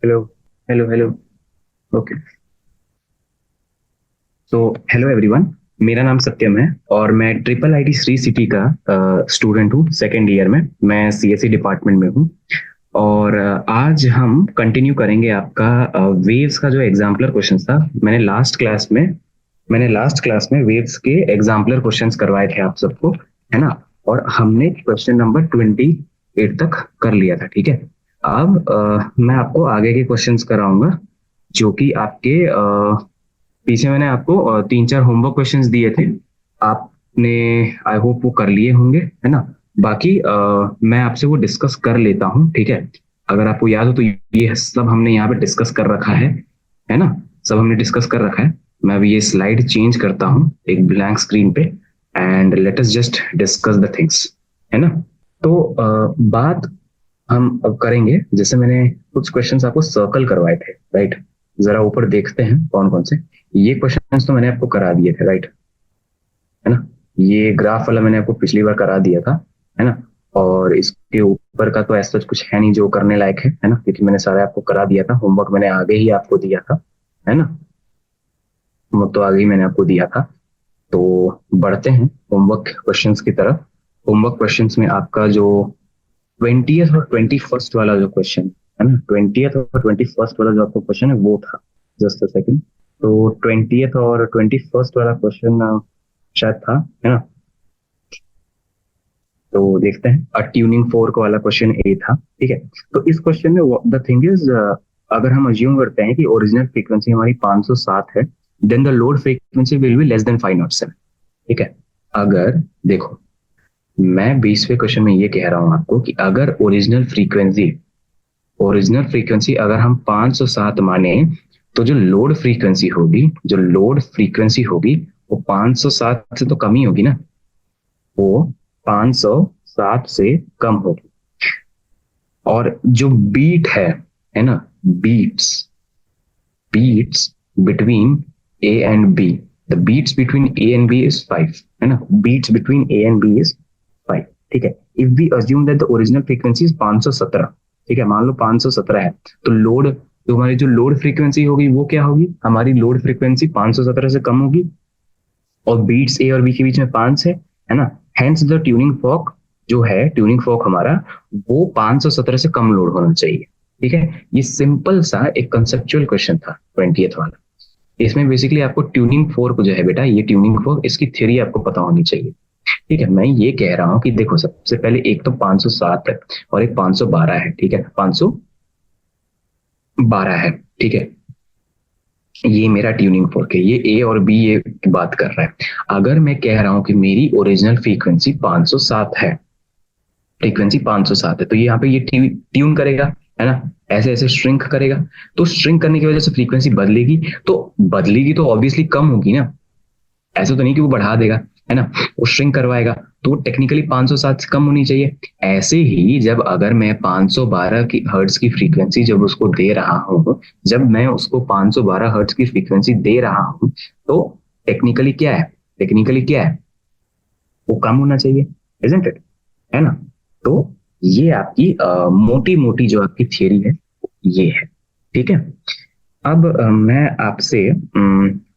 Hello hello hello. Okay. तो hello everyone. मेरा नाम सत्यम है और मैं ट्रिपल आईटी श्री सिटी का स्टूडेंट हूँ। सेकेंड ईयर में मैं सीएससी डिपार्टमेंट में हूँ। और आज हम कंटिन्यू करेंगे आपका वेव्स का जो एग्जाम्पलर क्वेश्चन था। मैंने लास्ट क्लास में वेव्स के एग्जाम्पलर क्वेश्चंस करवाए थे आप सबको, है ना। और हमने क्वेश्चन नंबर 28 तक कर लिया था, ठीक है। अब मैं आपको आगे के क्वेश्चंस कराऊंगा, जो कि आपके पीछे मैंने आपको तीन चार होमवर्क क्वेश्चंस दिए थे। आपने आई होप वो कर लिए होंगे, है ना। बाकी मैं आपसे वो डिस्कस कर लेता हूँ, ठीक है। अगर आपको याद हो तो ये सब हमने यहाँ पे डिस्कस कर रखा है ना। सब हमने डिस्कस कर रखा है। मैं अभी ये स्लाइड चेंज करता हूँ एक ब्लैंक स्क्रीन पे, and let us just discuss the things, है ना। तो बात हम अब करेंगे, जैसे मैंने कुछ क्वेश्चंस आपको सर्कल करवाए थे, राइट। जरा ऊपर देखते हैं कौन कौन से। ये क्वेश्चंस तो मैंने आपको करा दिए थे, राइट, है ना। ये ग्राफ वाला मैंने आपको पिछली बार करा दिया था, है ना। और इसके ऊपर का तो ऐसा कुछ है नहीं जो करने लायक है ना, क्योंकि मैंने सारे आपको करा दिया था। होमवर्क मैंने आगे ही आपको दिया था, है ना। होमवर्क तो आगे ही मैंने आपको दिया था। तो बढ़ते हैं होमवर्क क्वेश्चंस की तरफ। होमवर्क क्वेश्चंस में आपका जो 20th और 21st वाला जो क्वेश्चन है ना, 20th और 21st वाला जो आपका क्वेश्चन है वो था। Just a second. तो 20th और 21st वाला क्वेश्चन शायद था, है ना। तो देखते हैं। अ ट्यूनिंग फोर्क वाला क्वेश्चन ए था, ठीक है। तो इस क्वेश्चन में द थिंग इज, अगर हम अज्यूम करते हैं कि ओरिजिनल फ्रीक्वेंसी हमारी 507 है, then the load frequency will be less than 507, ठीक है। अगर देखो, मैं 20वें क्वेश्चन में ये कह रहा हूं आपको कि अगर ओरिजिनल फ्रीक्वेंसी अगर हम 507 माने, तो जो लोड फ्रीक्वेंसी होगी वो 507 से तो कम ही होगी ना। वो 507 से कम होगी। और जो बीट है ना, beats beats between A and B, the beats between A and B is 5, है ना। Beats between A and B is 5, ठीक है। If we assume that the original frequency is 517, ठीक है, मान लो 517 है, तो हमारी जो लोड फ्रीक्वेंसी होगी वो क्या होगी, हमारी लोड फ्रीक्वेंसी 517 से कम होगी। और बीट्स ए और बी के बीच में 5 है ना। हेंस द ट्यूनिंग फॉर्क हमारा वो 517 से कम लोड होना चाहिए, ठीक है। ये सिंपल सा एक कंसेप्चुअल क्वेश्चन था 20th वाला। इसमें बेसिकली आपको ट्यूनिंग फोर्क जो है बेटा, ये ट्यूनिंग फोर्क, इसकी थ्योरी आपको पता होनी चाहिए, ठीक है। मैं ये कह रहा हूं कि देखो, सबसे पहले एक तो 507 है और एक 512 है, ठीक है। 512 है, ठीक है। ये मेरा ट्यूनिंग फोर्क है, ये ए और बी ये बात कर रहा है। अगर मैं कह रहा हूं कि मेरी ओरिजिनल फ्रीक्वेंसी 507 है, तो ये यहाँ पे ये ट्यून करेगा, है ना। ऐसे ऐसे श्रिंक करेगा। तो श्रिंक करने की वजह से फ्रीक्वेंसी बदलेगी तो ऑब्वियसली कम होगी ना। ऐसा तो नहीं कि वो बढ़ा देगा, है ना। वो श्रिंक करवाएगा, तो वो टेक्निकली 507 से कम होनी चाहिए। ऐसे ही जब अगर मैं 512 की हर्ट्ज की फ्रीक्वेंसी जब मैं उसको 512 हर्ट्ज की फ्रीक्वेंसी दे रहा हूँ, तो टेक्निकली क्या है, वो कम होना चाहिए, इजंट इट, है ना। तो ये आपकी मोटी मोटी जो आपकी थियरी है ये है, ठीक है। अब मैं आपसे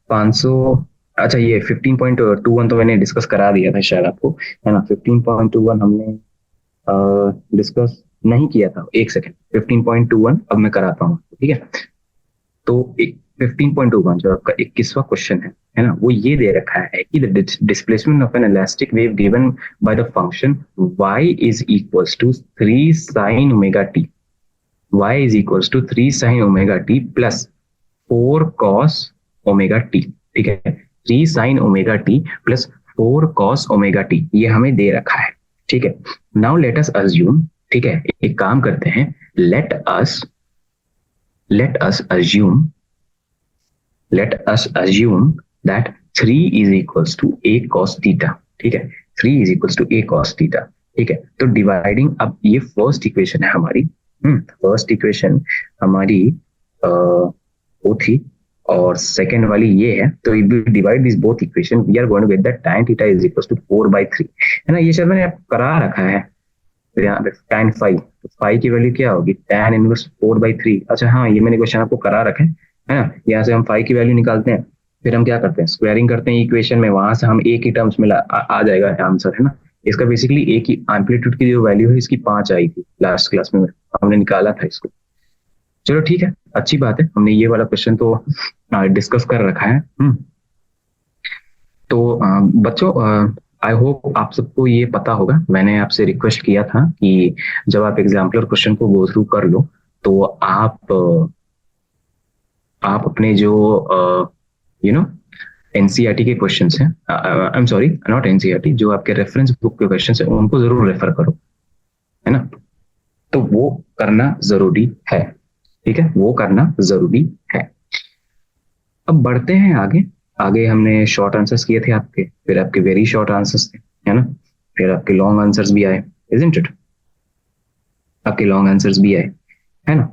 500, अच्छा ये 15.21 तो मैंने डिस्कस करा दिया था शायद आपको, है ना। 15.21 हमने डिस्कस नहीं किया था। एक सेकेंड, 15.21 अब मैं कराता हूँ, ठीक है। तो 15.21 जो आपका 21वां क्वेश्चन है ना, वो ये दे रखा है कि the displacement of an elastic wave given by the function y is equals to 3 sin omega t, plus 4 cos omega t, ठीक है। 3 sin omega t plus 4 cos omega t, ये हमें दे रखा है, ठीक है। नाउ लेट अस अज्यूम, ठीक है, एक काम करते हैं। Let us assume let us assume that 3 is equals to a cos theta, ठीक है। 3 is equals to a cos theta, ठीक है। तो डिवाइडिंग, अब ये फर्स्ट इक्वेशन है हमारी, फर्स्ट इक्वेशन हमारी वो थी, और सेकेंड वाली ये है। तो if we divide this both equation we are going to get that tan theta is equals to 4/3, है ना। ये शायद मैंने करा रखा है, tan 5, तो 5 की वैल्यू क्या होगी, tan इनवर्स 4/3। अच्छा हाँ, ये मैंने क्वेश्चन आपको करा रखे है ना। यहाँ से हम 5 की वैल्यू निकालते हैं, फिर हम क्या करते हैं, स्क्वायरिंग करते हैं इक्वेशन में, वहां से हम एक ही टर्म्स में आ जाएगा आंसर, है ना। इसका बेसिकली एक ही एम्पलीट्यूड की जो वैल्यू है इसकी 5 आई थी लास्ट क्लास में, हमने निकाला था इसको। चलो ठीक है, अच्छी बात है, हमने ये वाला क्वेश्चन तो डिस्कस कर रखा है। तो बच्चों, आई होप आप सबको ये पता होगा, मैंने आपसे रिक्वेस्ट किया था कि जब आप एग्जाम्पलर क्वेश्चन को गो थ्रू कर लो तो आप अपने जो यू नो एनसीईआरटी के क्वेश्चंस हैं, I am sorry not NCERT, जो आपके रेफरेंस बुक के क्वेश्चंस हैं उनको जरूर रेफर करो, है ना। तो वो करना जरूरी है, ठीक है, वो करना जरूरी है। अब बढ़ते हैं आगे। आगे हमने शॉर्ट आंसर्स किए थे आपके, फिर आपके वेरी शॉर्ट आंसर्स थे, है ना, फिर आपके लॉन्ग आंसर्स भी आए, इजंट इट, आपके लॉन्ग आंसर्स भी आए, है ना।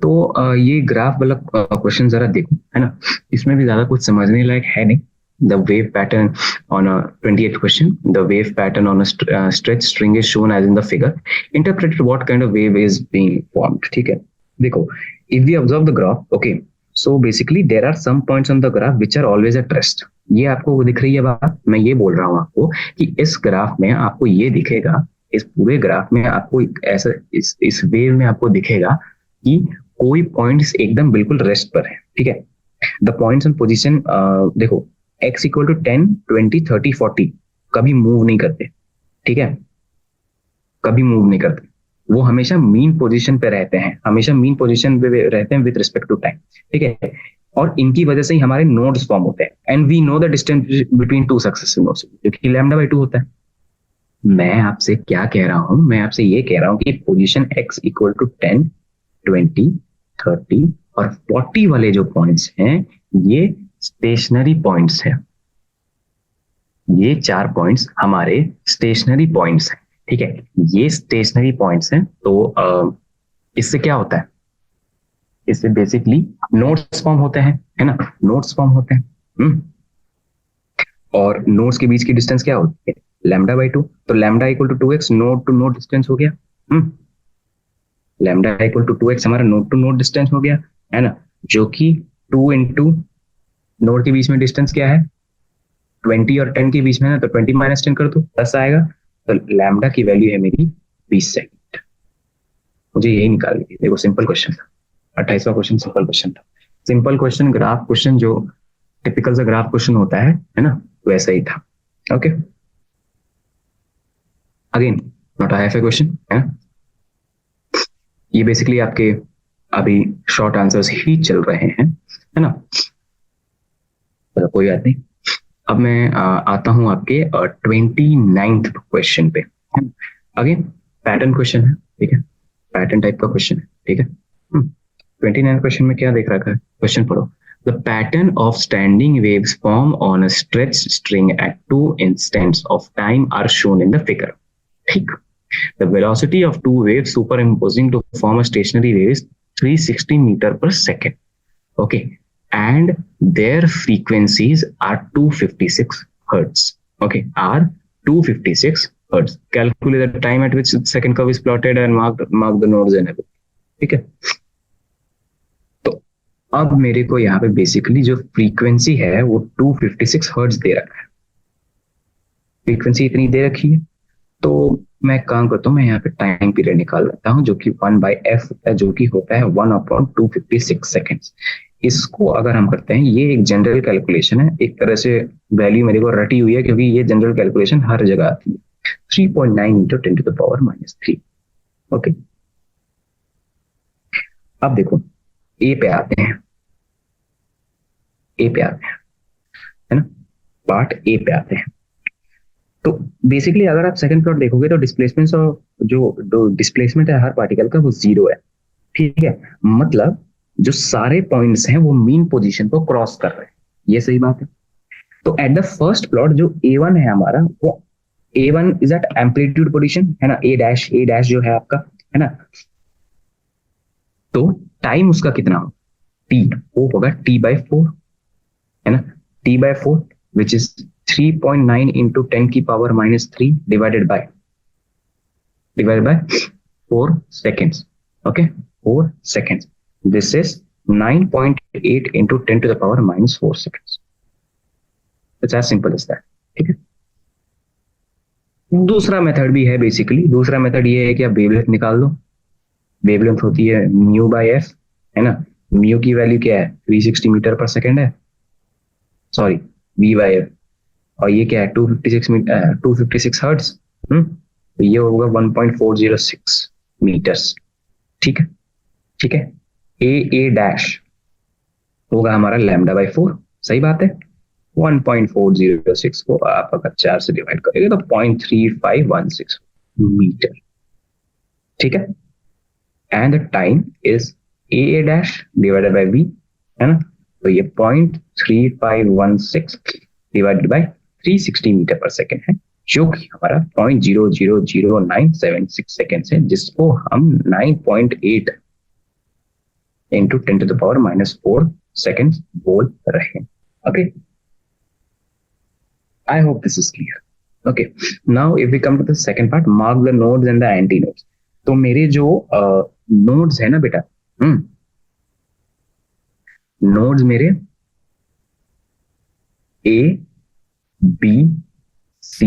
तो ये ग्राफ वाला क्वेश्चन जरा देखो, है ना, इसमें भी ज्यादा कुछ समझने लायक है नहीं। The wave pattern on a 28th question, the wave pattern on a stretched string is shown as in the figure. Interpret what kind of wave is being formed. ठीक है, देखो, if we observe the graph, okay, so basically there are some points on the graph which are always at rest. ये आपको दिख रही है बात, मैं ये बोल रहा हूँ आपको कि इस ग्राफ में आपको ये दिखेगा, इस पूरे ग्राफ में आपको ऐसा इस वेव में आपको दिखेगा कि कोई पॉइंट्स एकदम बिल्कुल रेस्ट पर है, ठीक है। द पॉइंट्स ऑन पोजीशन, देखो, x इक्वल टू 10, 20, 30, 40 कभी मूव नहीं करते, ठीक है, कभी मूव नहीं करते, वो हमेशा मीन पोजीशन पे रहते हैं, हमेशा मीन पोजीशन पे रहते हैं विद रिस्पेक्ट टू टाइम, ठीक है। और इनकी वजह से ही हमारे नोड्स फॉर्म होते हैं, and we know the distance between two successive nodes, जो कि λ/2 होता है। मैं आपसे क्या कह रहा हूं, मैं आपसे ये कह रहा हूं कि पोजीशन x इक्वल टू 10, 20, 30 और 40 वाले जो पॉइंट्स हैं ये स्टेशनरी पॉइंट्स हैं, ये 4 पॉइंट्स हमारे स्टेशनरी पॉइंट्स हैं, ठीक है, ये स्टेशनरी पॉइंट्स हैं। तो इससे क्या होता है, इससे बेसिकली नोड्स फॉर्म होते हैं, है ना, नोड्स फॉर्म होते हैं। और नोड्स के बीच की डिस्टेंस क्या होती है, λ/2, तो λ equal to 2x, node to node distance हो गया। λ इक्वल टू 2x हमारा नोड टू नोड डिस्टेंस हो गया, है ना, जो कि 2 इंटू नोड के बीच में डिस्टेंस क्या है, 20 और 10 के बीच में है ना, तो 20 माइनस 10 कर दो, 10 आएगा, तो लैम्डा की वैल्यू है मेरी 20 सेकंड। मुझे यही निकालनी थी, देखो सिंपल क्वेश्चन था, 28वां क्वेश्चन सिंपल क्वेश्चन था, सिंपल क्वेश्चन, ग्राफ क्वेश्चन, जो टिपिकल सा ग्राफ क्वेश्चन होता है ना, वैसा ही था। Okay, again not I have a question, है ना, ये बेसिकली आपके अभी शॉर्ट आंसर्स ही चल रहे हैं, है ना, तो कोई बात नहीं। अब मैं आता हूं आपके 29th क्वेश्चन पे। अगेन पैटर्न क्वेश्चन है, ठीक है, पैटर्न टाइप का क्वेश्चन है, ठीक है। 29th क्वेश्चन में क्या देख रखा है, क्वेश्चन पढ़ो। The pattern of standing waves form on a stretched string at 2 instants of time are shown in the figure. ठीक, the velocity of two waves superimposing to form a stationary wave is 360 meter per second. Okay, and their frequencies are 256 hertz. Okay, are 256 hertz. Calculate the time at which the second curve is plotted and mark the nodes and everything. ठीक है, तो अब मेरे को यहाँ पे basically जो frequency है वो 256 हर्ट्ज दे रखा है, फ्रीक्वेंसी इतनी दे रखी है, तो मैं काम करता हूँ, मैं यहाँ पे टाइम पीरियड निकाल लेता हूँ जो कि 1/f होता है, जो कि होता है 1/256 सेकेंड्स। इसको अगर हम करते हैं, ये एक जनरल कैलकुलेशन है, एक तरह से वैल्यू मेरे को रटी हुई है क्योंकि ये जनरल कैलकुलेशन हर जगह आती है, 3.9 इंटू 10⁻⁻3। ओके, अब देखो ए पे आते हैं, ए पे आते हैं, है ना, पार्ट ए पे आते हैं। तो बेसिकली अगर आप सेकंड प्लॉट देखोगे तो डिस्प्लेसमेंट ऑफ जो डिस्प्लेसमेंट है हर पार्टिकल का वो 0 है, ठीक है, मतलब जो सारे पॉइंट्स हैं वो मीन पोजीशन को क्रॉस कर रहे हैं, ये सही बात है। तो एट द फर्स्ट प्लॉट जो A1 है हमारा, वो A1 is eight amplitude position, है ना, ए डैश जो है आपका, है ना, तो टाइम उसका कितना हो, t, वो होगा t/4, है ना, t/4 which is 3.9 into 10⁻³ divided by divided by 4 seconds. Okay, 4 seconds. This is 9.8 into 10 to the power minus 4 seconds. It's as simple as that. ठीक है, दूसरा मेथड भी है बेसिकली. दूसरा मेथड ये है कि आप वेवलेंथ निकाल लो. वेवलेंथ होती है म्यू बाय एफ, है ना. म्यू की वैल्यू क्या है, 360 मीटर पर सेकेंड है, सॉरी वी बाय एफ. और ये क्या है, 256 हर्ट्ज. तो ये होगा 1.406 मीटर्स. ठीक है, ठीक है. ए डैश होगा हमारा लैम्डा बाय 4. सही बात है. 1.406 को आप अगर 4 से डिवाइड करेंगे तो 0.3516 मीटर. ठीक है. And the time is a dash divided by v, है ना. तो ये 0.3516 डिवाइडेड बाय 360 मीटर पर सेकेंड है, जो कि हमारा 0.0000976 सेकेंड है, जिसको हम 9.8 into 10 to the power minus 4 seconds बोल रहे हैं. Okay, I hope this is clear. Okay, now if we come to the second part, mark the nodes and the antinodes. तो मेरे जो nodes है ना बेटा, nodes मेरे A, B, C,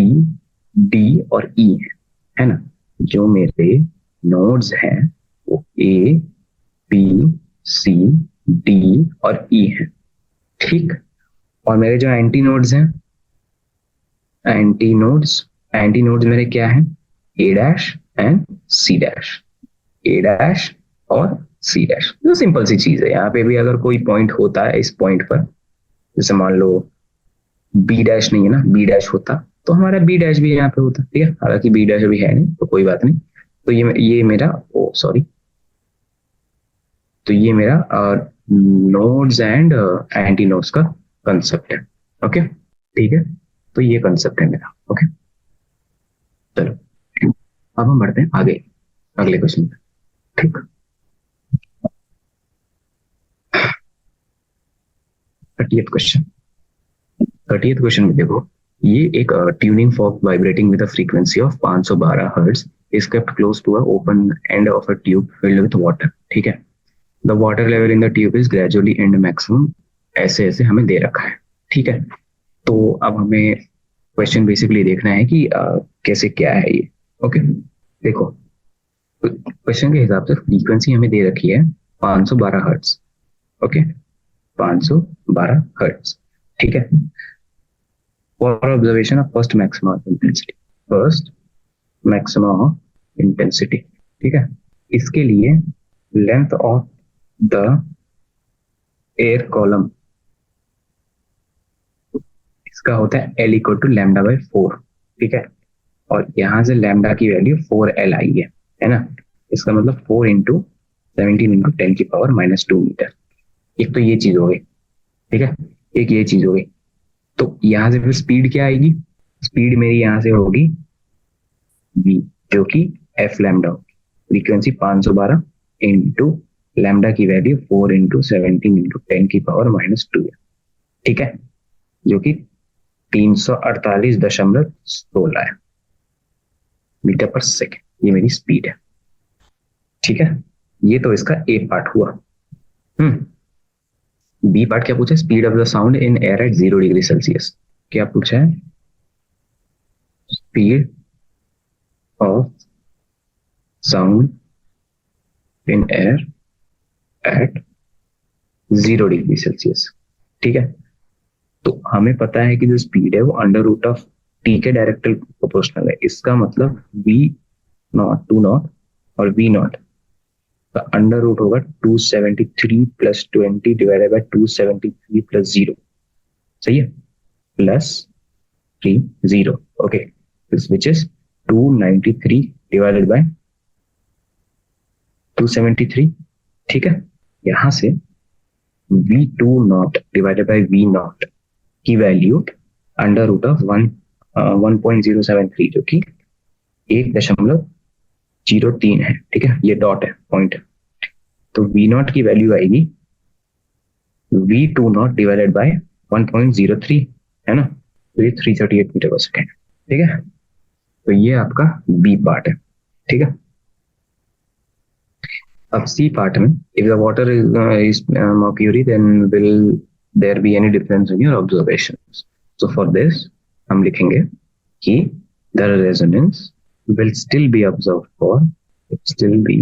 D और E है ना. जो मेरे nodes हैं वो A, B, C, D और E है. ठीक. और मेरे जो एंटी नोड्स हैं, एंटी नोड्स मेरे क्या है, A dash and C dash. A dash और सी डैश. तो सिंपल सी चीज है. यहाँ पे भी अगर कोई पॉइंट होता है इस पॉइंट पर, जैसे मान लो बी डैश नहीं है ना, बी डैश होता तो हमारा बी डैश भी यहाँ पे होता. ठीक है, हालांकि बी डैश अभी है नहीं तो कोई बात नहीं. तो ये मेरा तो ये मेरा नोड्स एंड एंटी नोड्स का कंसेप्ट है. ओके, ठीक है. तो ये कंसेप्ट है मेरा. ओके, चलो अब हम बढ़ते हैं आगे अगले क्वेश्चन पे. ठीक, 30th क्वेश्चन में देखो, ये एक tuning fork vibrating with a frequency of 512 hertz is kept close to a open end of a tube filled with water. ठीक है. The water level in the tube is gradually and maximum. ऐसे ऐसे हमें दे रखा है. ठीक है. तो अब हमें क्वेश्चन बेसिकली देखना है कि कैसे क्या है ये. ओके, देखो क्वेश्चन के हिसाब से फ्रीक्वेंसी हमें दे रखी है 512 हर्ट्ज. Okay, 512 hertz. ठीक है. For observation of first maximum of intensity. ठीक है. इसके लिए length of the air column इसका होता है L equal to lambda by 4. ठीक है. और यहां से लैम्डा की वैल्यू 4L आई है ना. इसका मतलब 4 इंटू 17 इंटू 10 की पावर माइनस 2 मीटर. एक तो ये चीज हो गई. ठीक है, एक ये चीज हो गई. तो यहां से फिर स्पीड क्या आएगी, स्पीड मेरी यहां से होगी v, जो कि f लैम्डा होगी. फ्रीक्वेंसी 512 इंटू लैम्डा की वैल्यू 4 इंटू 17 इंटू 10 की पावर माइनस 2 है. ठीक है, जो कि 348.16 है मीटर पर सेकेंड. ये मेरी स्पीड है. ठीक है, ये तो इसका ए पार्ट हुआ. बी पार्ट क्या पूछा, speed of the sound in air at 0 degree Celsius. क्या पूछा है, speed of sound in air at 0 degree Celsius. ठीक है. तो हमें पता है कि जो स्पीड है वो अंडर रूट ऑफ टी के डायरेक्टली प्रोपोर्शनल है. इसका मतलब v नॉट टू नॉट और v नॉट का अंडर रूट होगा 273 प्लस 20 डिवाइडेड बाय 273 प्लस 0. सही है, plus 3 0. Okay, which is 293 divided by 273. ठीक है. यहां से v2 not divided by v not की वैल्यू अंडर रूट ऑफ 1.073 जो कि 1.03 है. ठीक है, ये डॉट है, पॉइंट है. तो v नॉट की वैल्यू आएगी v2 नॉट डिवाइडेड बाय 1.03, है ना. तो ये 338 मीटर पर सेकेंड. ठीक है. तो ये आपका बी पार्ट है. ठीक है। अब सी पार्ट में, if the water is mercury then will there be any difference in your observations. So for this हम लिखेंगे कि the resonance will still be observed for still be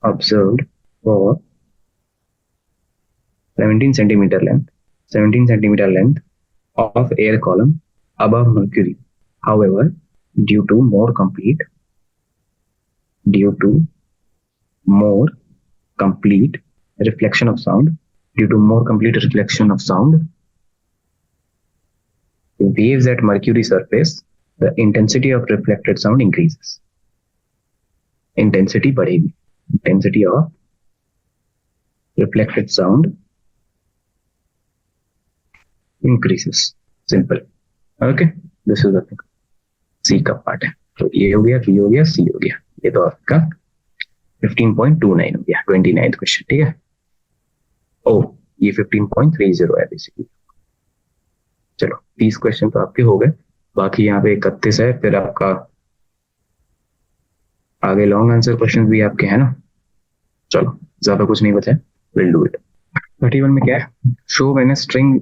observed for 17 centimeter length of air column above mercury. However, due to more complete reflection of sound, waves at mercury surface, the intensity of reflected sound increases. Intensity बढ़ेगी. Intensity of reflected sound increases. Simple. Okay, this is the thing. C का part है, तो ये हो गया, B हो गया, C हो गया। ये तो आपका 15.29 हो गया, 29th क्वेश्चन। ठीक है। ओ, ये 15.30 है बेसिकली। चलो 30 क्वेश्चन तो आपके हो गए, बाकी यहाँ पे 31 है, फिर आपका आगे लॉन्ग आंसर क्वेश्चन भी आपके है ना। चलो ज्यादा कुछ नहीं बचा है, विल डू इट। 31 में क्या है, show when a string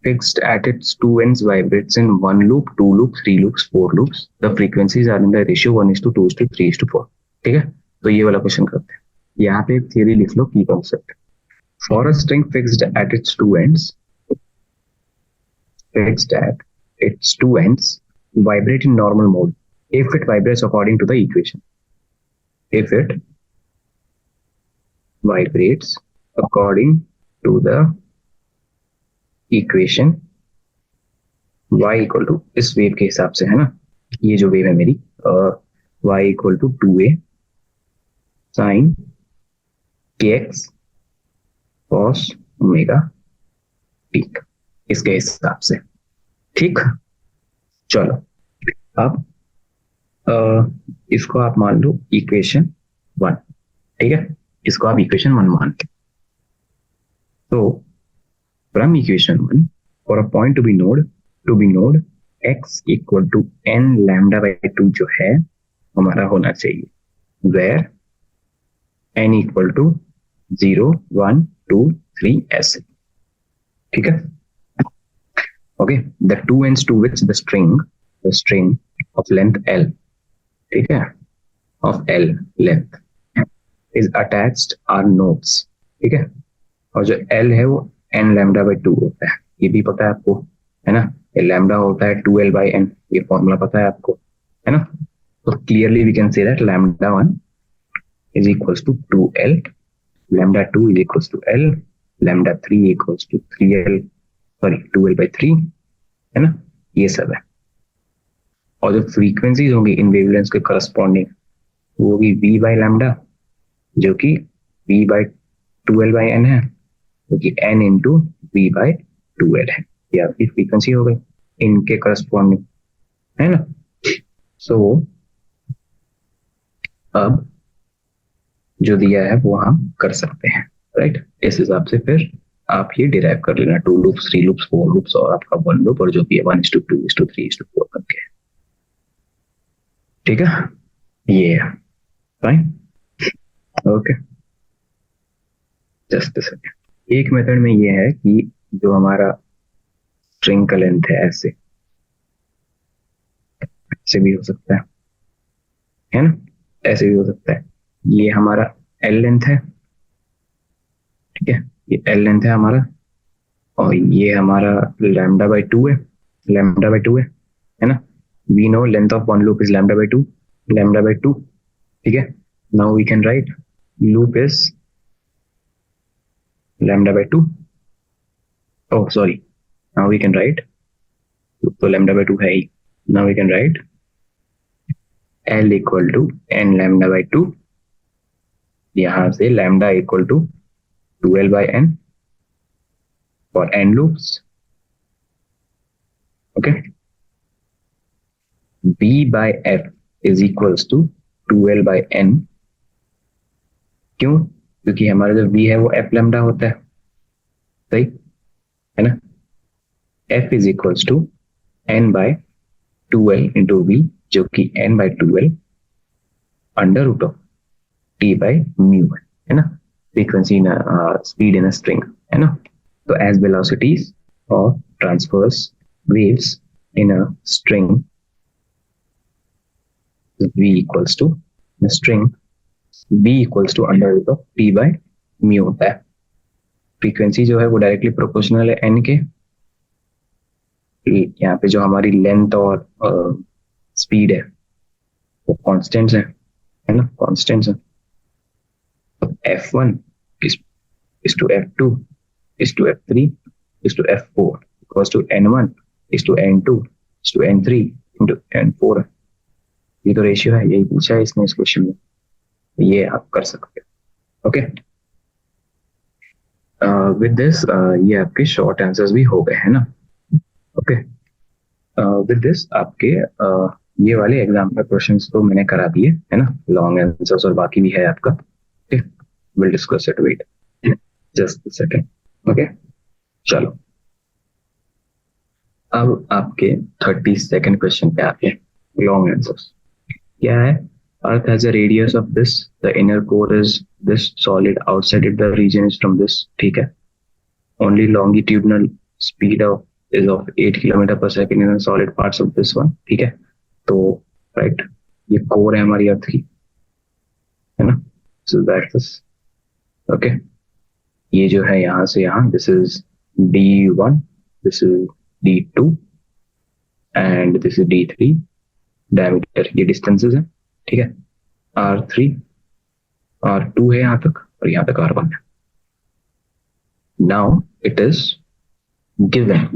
fixed at its two ends vibrates in one loop, two loops, three loops, four loops. The frequencies are in the ratio 1:2:3:4. ठीक है, तो ये वाला क्वेश्चन करते हैं। यहाँ पे एक थियरी लिख लो, की concept. For a string fixed at its two ends, vibrate in normal mode if it vibrates according to the equation. If it vibrates according to the equation y equal to, इस wave के हिसाब से है ना, ये जो wave है मेरी, y equal to 2a sine kx cos omega t, इसके हिसाब से। ठीक, चलो अब इसको आप मान लो इक्वेशन 1। ठीक है, इसको आप इक्वेशन 1 मान के, तो from equation 1, for a point to be node x equal to n lambda by 2 जो है हमारा होना चाहिए, where n equal to 0, 1, 2, 3 ऐसे। ठीक है, okay, the two ends to which the string of length L, ठीक है, of L length is attached are nodes। ठीक है, और जो L है वो n लैम्डा बाई 2 होता है, ये भी पता है आपको, है ना। ये लैम्डा होता है 2l बाई n, ये फॉर्मूला पता है आपको, है ना। तो clearly we can say that lambda 1 is equals to 2l, lambda 2 is equals to l, lambda 3 equals to 3l, sorry 2l by 3, है ना, ये सब है। और जो फ्रीक्वेंसीज होंगी इन वेवलेंथ्स के करस्पॉन्डिंग, वो होगी v बाई लैम्डा, जो कि v by 2l by n है, क्योंकि n into we by 2l है, ये आपकी फ्रीक्वेंसी हो गई इनके करस्पॉन्डिंग, है ना। सो अब जो दिया है वो हम कर सकते हैं, राइट। इस हिसाब से फिर आप ये डिराइव कर लेना, 2 लूप्स, 3 लूप्स, 4 लूप्स और आपका 1 लूप, और जो भी है 1:2:3:4 करके। ठीक है, ये है fine, okay. Just a second. एक मेथड में ये है कि जो हमारा स्ट्रिंग का लेंथ है ऐसे भी हो सकता है ना, ऐसे भी हो सकता है। ये हमारा L लेंथ है, ठीक है, ये L लेंथ है हमारा, और ये हमारा लैम्डा बाई 2 है, लैम्डा बाई 2 है ना। We know length of one loop is lambda by 2, lambda by 2। ठीक है, now we can write loop is lambda by 2, oh sorry, now we can write, तो lambda by 2 है ही, now we can write L equal to n lambda by 2, यहाँ से lambda equal to 2l by n for n loops, okay, b by f is equals to 2l by n, क्यों, क्योंकि हमारा जो v है वो f lambda होता है, सही है ना। f is equals to n by 2l into v, जो कि n by 2l under root of T by mu है ना, frequency in speed in a string है ना। तो as velocities of transverse waves in a string v equals to the string v equals to under root of t by mu होता है। Frequency जो है वो डायरेक्टली प्रोपोर्शनल है n के, यहाँ पे जो हमारी लेंथ और स्पीड है वो कांस्टेंट्स है ना, कांस्टेंट्स है। तो f1 is to f2 is to f3 is to f4 equals to n1 is to n2 is to n3 into n4। ये तो रेशियो है, यही पूछा है इसने इस क्वेश्चन में, ये आप कर सकते हो। ओके, विद दिस ये आपके शॉर्ट आंसर्स भी हो गए है ना। ओके, विद दिस आपके ये वाले एग्जाम का क्वेश्चंस तो मैंने करा दिए है ना, लॉन्ग आंसर्स और बाकी भी है आपका। Okay, will discuss it, wait just a second. Okay, चलो अब आपके 32nd क्वेश्चन पे आते हैं, लॉन्ग आंसर्स। क्या है? Earth has a radius of this, the inner core is this solid, outside it the region is from this, ठीक है। Only longitudinal speed is of 8 km per second in the solid parts of this one, ठीक है। तो right, ये core है हमारी अर्थ की, है ना। So that's this, okay। ये जो है यहाँ से यहाँ, this is D1, this is D2 and this is D3, diameter ये डिस्टेंसेस है, ठीक है। R3 R2 है यहाँ तक और यहाँ तक R1 है। Now it is given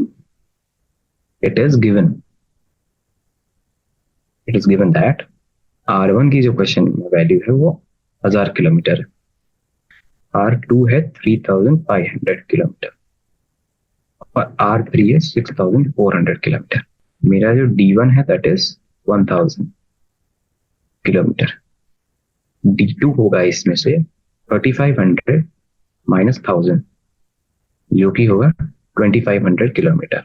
that R1 की जो क्वेश्चन वैल्यू है वो 1000 किलोमीटर है, R2 है 3500 किलोमीटर और R3 है 6400 किलोमीटर। मेरा जो D1 है दैट इज 1000 किलोमीटर। D2 होगा इसमें से 3500 माइनस 1000 जो कि होगा 2500 किलोमीटर।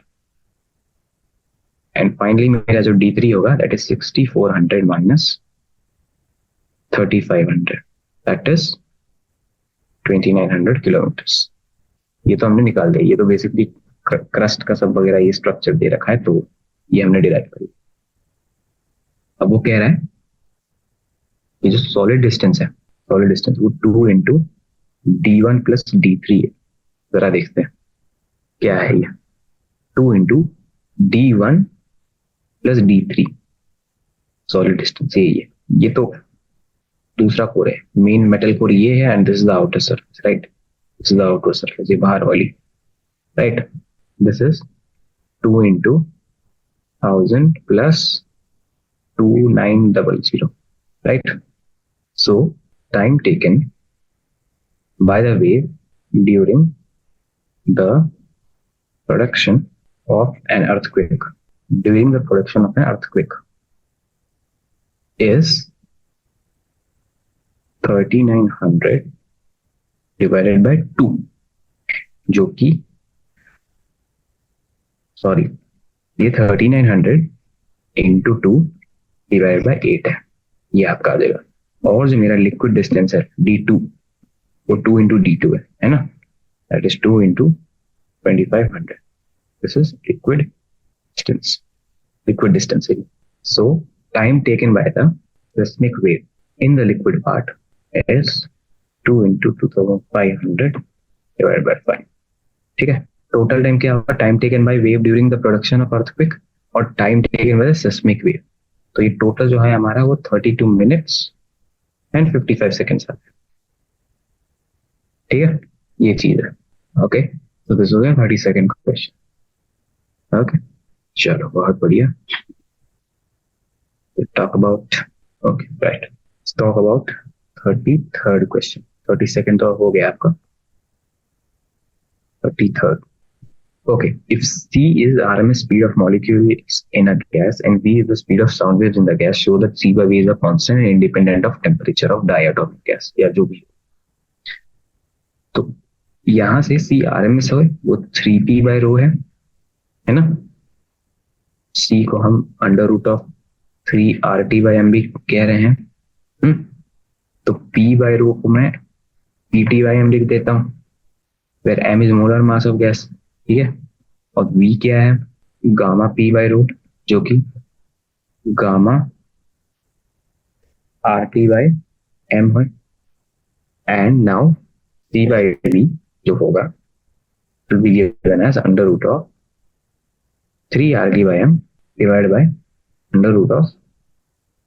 एंड फाइनली मेरा जो D3 होगा that is 6400 minus 3500 that is 2900 kilometre. ये तो हमने निकाल दिया, ये तो बेसिकली क्रस्ट का सब वगैरह ये स्ट्रक्चर दे रखा है, तो ये हमने डिराइव कर लिया। अब वो कह रहा है ये जो सॉलिड डिस्टेंस है, सॉलिड डिस्टेंस वो 2 इंटू D1 प्लस D3 है। जरा देखते हैं क्या है ये, 2 into D1 plus D3 solid distance यही है। ये तो दूसरा कोर है, मेन मेटल कोर ये है and this is the outer surface, right. This is the outer surface, ये बाहर वाली, right. This is 2 into 1000 plus 2900, right? So time taken by the wave during the production of an earthquake is 3900 divided by 2, जो कि sorry ये 3900 into 2 divide by 8 है, ये आपका आ जाएगा। और जो मेरा लिक्विड डिस्टेंस है D2 वो 2 इंटू D2 है ना, that is 2 into 2500। This is liquid distance. So time taken by the seismic wave in the liquid part is 2 into 2500 divided by 5, ठीक है। टोटल टाइम क्या होगा? Time taken by wave during the production of earthquake और time taken by the seismic wave, तो ये total जो है हमारा वो 32 मिनट्स एंड 55 सेकेंड्स आता है, ठीक है। ये चीज है, ओके। तो दिस हो गया 32nd क्वेश्चन। ओके, चलो बहुत बढ़िया। Talk about, okay right, talk about 33rd question. 32nd तो हो गया आपका, 33rd। Okay, if c is RMS speed of molecules in a gas and v is the speed of sound waves in the gas, show that c by v is a constant and independent of temperature of diatomic gas, या जो भी। तो यहां से c RMS है वो 3p by rho है ना। c को हम under root of 3 RT by m भी कह रहे हैं, तो P बाय रो को मैं PT बाय M लिख देता हूँ, where M is molar mass of gas, ठीक है। और V क्या है, गामा P बाय रो, जो कि गामा RT बाय M है। And now C by V जो होगा will be given as under root of 3RT by M divided by under root of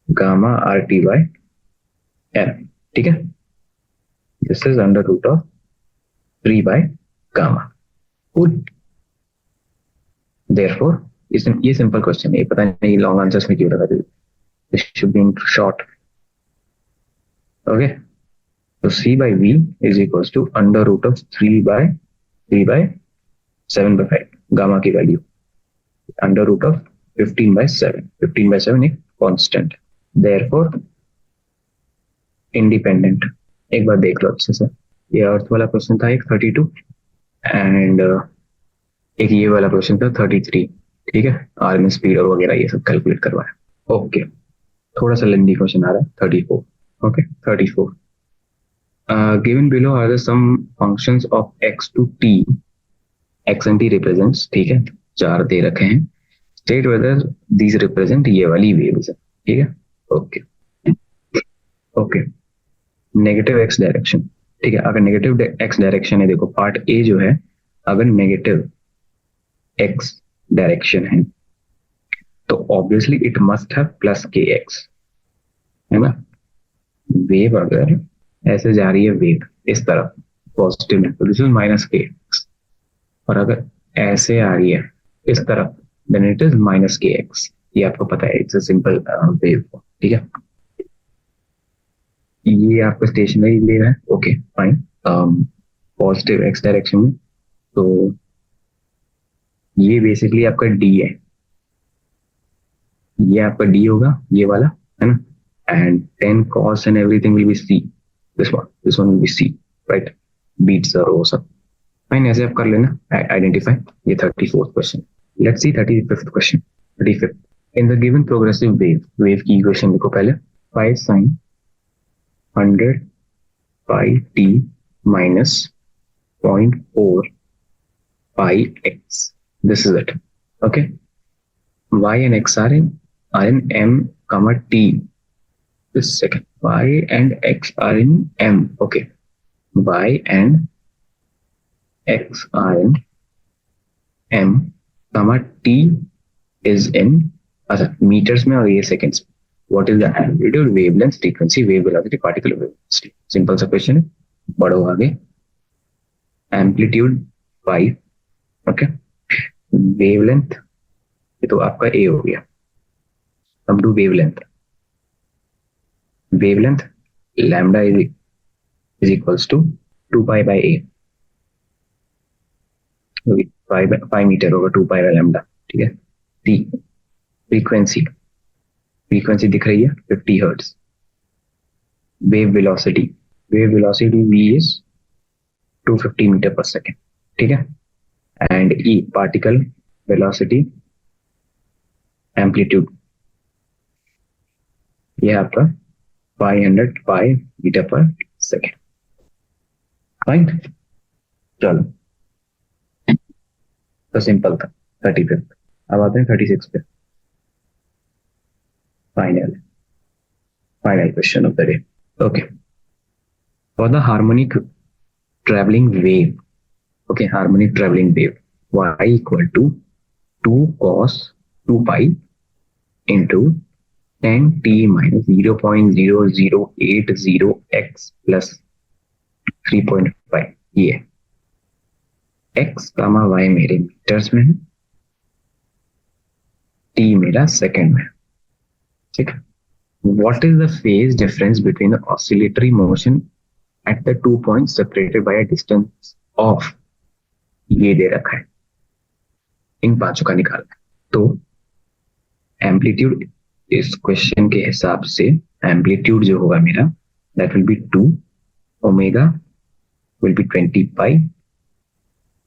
gamma RT by M, ठीक है। This is under root of 3 by gamma, cool। therefore ये simple question है, पता नहीं long answers में क्यों लगा दिया, this should be in short, okay. तो C by V is equals to under root of 3 by 7 by 5 gamma की value, under root of 15 by 7, 15 by 7 एक कांस्टेंट, therefore इंडिपेंडेंट। एक बार देख लो अच्छे से, ये अर्थ वाला क्वेश्चन था एक 32 एंड एक ये वाला क्वेश्चन था 33, ठीक है। आर में स्पीड और वगैरह ये सब कैलकुलेट करवाया, ओके। थोड़ा सा लेंदी क्वेश्चन आ रहा है 34, okay 34। Given below are the sum functions of x to t, x and t represents, ठीक है, चार दे रखे हैं, स्टेट वेदर दीज रिप्रेजेंट ये वाली वेव्स है, ठीक है, okay okay. Negative x direction, ठीक है, अगर नेगेटिव एक्स डायरेक्शन है, देखो पार्ट ए जो है, अगर नेगेटिव एक्स डायरेक्शन है तो obviously it must have plus के एक्स, है ना। वेव अगर ऐसे जा रही है, वेव इस तरफ पॉजिटिव में, तो दिस इज माइनस के एक्स, और अगर ऐसे आ रही है इस तरफ, देन इट इज माइनस के एक्स। ये आपको पता है, इट्स अ सिंपल वेव, ठीक है। ये आपका स्टेशनरी वेव है, okay fine, positive x direction में, तो ये बेसिकली आपका डी है, ये आपका डी होगा, ये वाला, है ना। And 10 cos and everything will be C, this one will be C, right, beats the row सब फाइन। ऐसे आप कर लेना आइडेंटिफाई। ये 34th question. Let's see 35th question. 35th, in the given progressive wave, wave की equation लिखो पहले, 5 sin 100 pi t minus 0.4 pi x, this is it, okay। y and x are in m comma t, this second, y and x are in m, okay, y and x are in m comma t is in अच्छा metres में और ये seconds में। What is the amplitude, wavelength, frequency, wave velocity, particular velocity. Simple सा question है, बढ़ो आगे। Amplitude 5, okay, wavelength ये तो आपका ए हो गया। अब do wavelength, wavelength lambda is equals to 2 pi by a, 5 meter होगा 2 पाई बाय लैम्डा, ठीक है। टी फ्रीक्वेंसी, फ्रीक्वेंसी दिख रही है 50 hertz. Wave velocity, wave velocity v is 250 meter पर सेकेंड, ठीक है। And e particle velocity, amplitude ये आपका 505 मीटर पर सेकेंड, फाइन। चलो तो सिंपल था 35। अब आते हैं 36 पे, final question of the day, okay। For the harmonic traveling wave, okay, harmonic traveling wave, y equal to 2 cos 2 pi into 10 t minus 0.0080 x plus 3.5, ये x कामा y मेरे मीटर्स में है, t मेरा सेकेंड में, ठीक है। What is the phase difference between the oscillatory motion at the 2 points separated by a distance of, ये दे रखा है, इन पांचों का निकालना है। तो एम्पलीट्यूड इस क्वेश्चन के हिसाब से एम्पलीट्यूड जो होगा मेरा, that will be 2, omega will be 20 pi,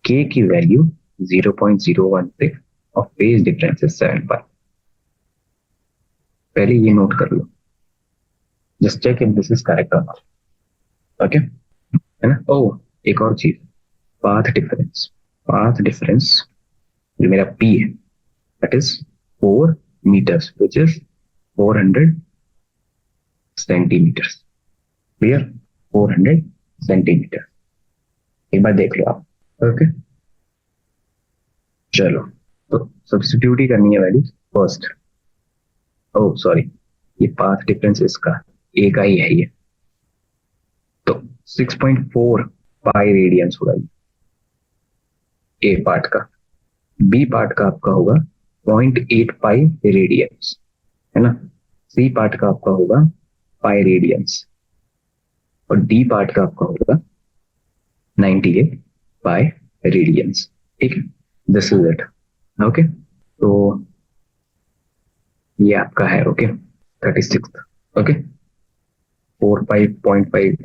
k की वैल्यू 0.016 और फेज डिफरेंस है 7 पाई। पहले ये नोट कर लो, just check if this is correct or not. Okay, है ना. ओ, एक और चीज, पाथ डिफरेंस. पाथ डिफरेंस जो मेरा p है, that is 4 meters, which is 400 centimeters. Clear, 400 centimetre. एक बार देख लो आप. ओके, चलो, तो सब्स्टिट्यूट ही करनी है वैल्यू फर्स्ट. ओह सॉरी, ये पाथ डिफरेंस इसका ए का ही है ये, तो 6.4 पाई रेडियंस होगा ये ए पार्ट का. बी पार्ट का आपका होगा 0.8 पाई रेडियंस, है ना. सी पार्ट का आपका होगा पाई रेडियंस, और डी पार्ट का आपका होगा 98 पाई रेडियंस. ठीक है, दिस इज इट. ओके, तो ये आपका है. ओके, 36. ओके, 4.5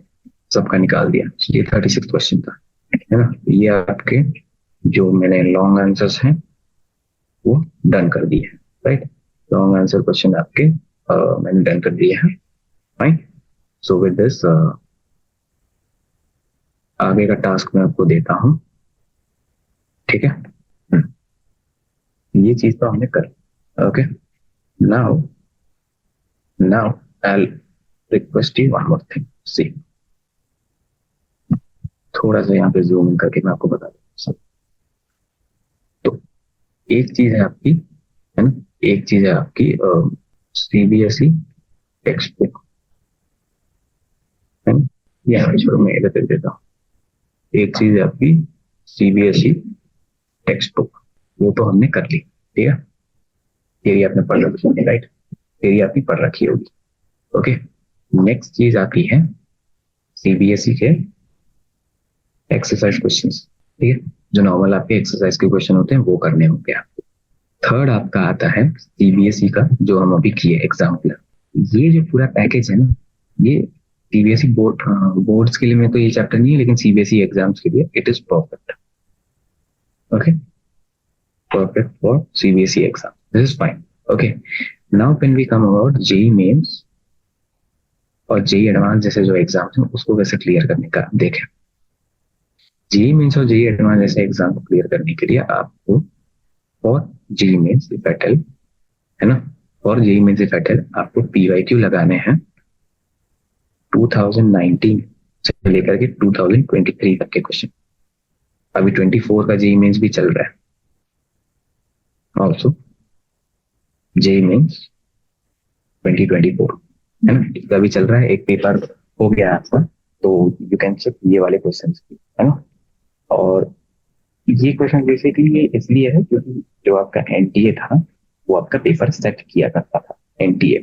सबका निकाल दिया. ये 36 क्वेश्चन था, है ना. ये आपके जो मैंने लॉन्ग आंसर्स हैं वो डन कर दिए हैं. राइट, लॉन्ग आंसर क्वेश्चन आपके मैंने डन कर दिए हैं. फाइन. सो विद दिस आगे का टास्क मैं आपको देता हूं. ठीक है, ये चीज तो हमने कर. Okay, now I request you one more thing. See, थोड़ा सा यहाँ पे जूम इन करके मैं आपको बता दूं. तो एक चीज है आपकी, है ना, एक चीज है आपकी सीबीएसई टेक्स्ट बुक, है ना. यहाँ छोड़ो, मैं इधर कर देता हूँ. एक चीज है आपकी सीबीएसई टेक्स्ट बुक, वो तो हमने कर ली. ठीक है, थियरी आपने पढ़ रखी है. राइट, थियरी आपकी पढ़ रखी होगी. ओके, नेक्स्ट चीज आती है सीबीएसई के एक्सरसाइज क्वेश्चंस. ठीक है, जो नॉर्मल आपके एक्सरसाइज के क्वेश्चन होते हैं वो करने होंगे आपको. थर्ड आपका आता है सीबीएसई का, जो हम अभी किए एग्जाम्पल. ये जो पूरा पैकेज है ना, ये सीबीएसई बोर्ड्स के लिए में तो ये चैप्टर नहीं है, लेकिन सीबीएसई एग्जाम्स के लिए it is perfect. Okay, perfect for CBSE exam. This is fine. Okay. Now when we come about JEE mains और JEE advanced जैसे जो एग्जाम्स हैं उसको कैसे क्लियर करने का देखें. JEE मेंस और JEE एडवांस जैसे एग्जाम को क्लियर करने के लिए आपको for JEE mains if at help, है ना, for JEE mains if at help आपको PYQ लगाने हैं 2019 से लेकर के 2023 तक के क्वेश्चन. अभी 24 का JEE मेंस भी चल रहा है. ऑल्सो JEE मेंस 2024, है ना, इसका भी चल रहा है. एक पेपर हो गया आपका, तो यू कैन चेक ये वाले क्वेश्चन, है ना. और ये क्वेश्चन बेसिकली ये इसलिए है क्योंकि जो आपका एनटीए था वो आपका पेपर सेट किया करता था. एनटीए,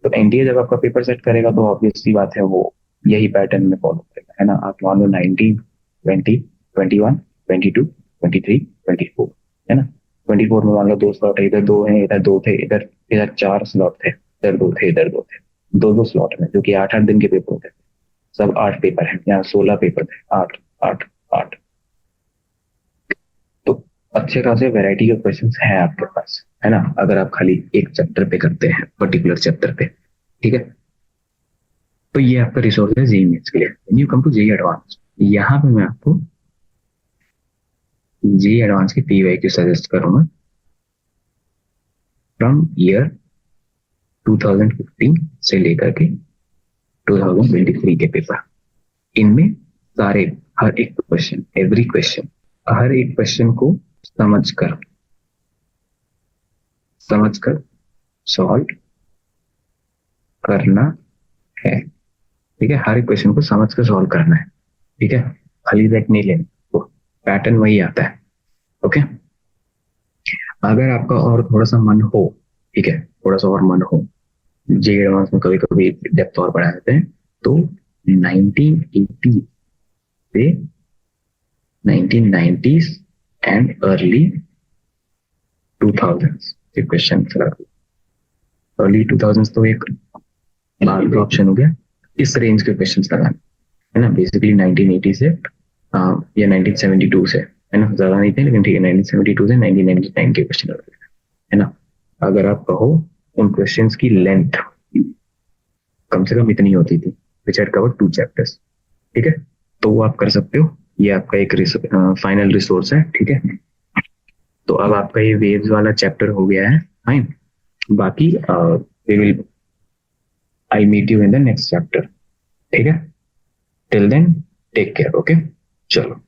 तो एनटीए जब आपका पेपर सेट करेगा तो ऑब्वियसली बात है वो यही पैटर्न में फॉलो करेगा, है ना. आप मान लो 19, 20, 21, 22, 23, 24, है ना. 24 में मान लो 2 स्लॉट है, इधर 2 है, इधर 2 थे, इधर इधर 4 स्लॉट थे, इधर 2 थे, इधर 2 थे, 2 स्लॉट में, जो कि 8-8 दिन के पेपर थे. सब 8 पेपर है, यहाँ 16 पेपर थे. 8 8 8, तो अच्छे खासे वैरायटी के क्वेश्चंस हैं आपके पास, है ना, अगर आप खाली एक चैप्टर पे करते हैं, पर्टिकुलर चैप्टर पे. ठीक है, तो ये आपका रिसोर्स है JEE मेंस के लिए. When you come to JEE advance, यहाँ पे मैं आपको JEE एडवांस की PYQ सजेस्ट करूंगा फ्रॉम ईयर 2015 से लेकर के 2023 के पेपर. इनमें सारे हर एक क्वेश्चन, एवरी क्वेश्चन, हर एक क्वेश्चन को समझकर सॉल्व करना है. ठीक है, हर एक क्वेश्चन को समझकर सॉल्व करना है. ठीक है, खाली रट नहीं लेना, तो पैटर्न वही आता है. ओके, अगर आपका और थोड़ा सा मन हो, ठीक है, थोड़ा सा और मन हो, JEE एडवांस में कभी कभी डेप्थ और बढ़ा देते हैं, तो 1980 से 1990s एंड अर्ली 2000s के क्वेश्चन. अर्ली 2000s तो एक बाद का ऑप्शन हो गया. इस रेंज के क्वेश्चंस लगाने, है ना. बेसिकली 1980 से या 1972 से, है ना, ज्यादा नहीं थे लेकिन ठीक है, 1972 से 1999 के क्वेश्चन, है ना. अगर आप कहो उन क्वेश्चंस की लेंथ कम से कम इतनी होती थी, विच हैड कवर्ड 2 चैप्टर्स। ठीक है, तो वो आप कर सकते हो, ये आपका एक फाइनल रिसोर्स है। ठीक है, तो अब आपका ये वेव्स वाला चैप्टर हो गया है, फाइन। बाकी we will I meet you in the next chapter. ठीक है, till then take care. Okay, चलो।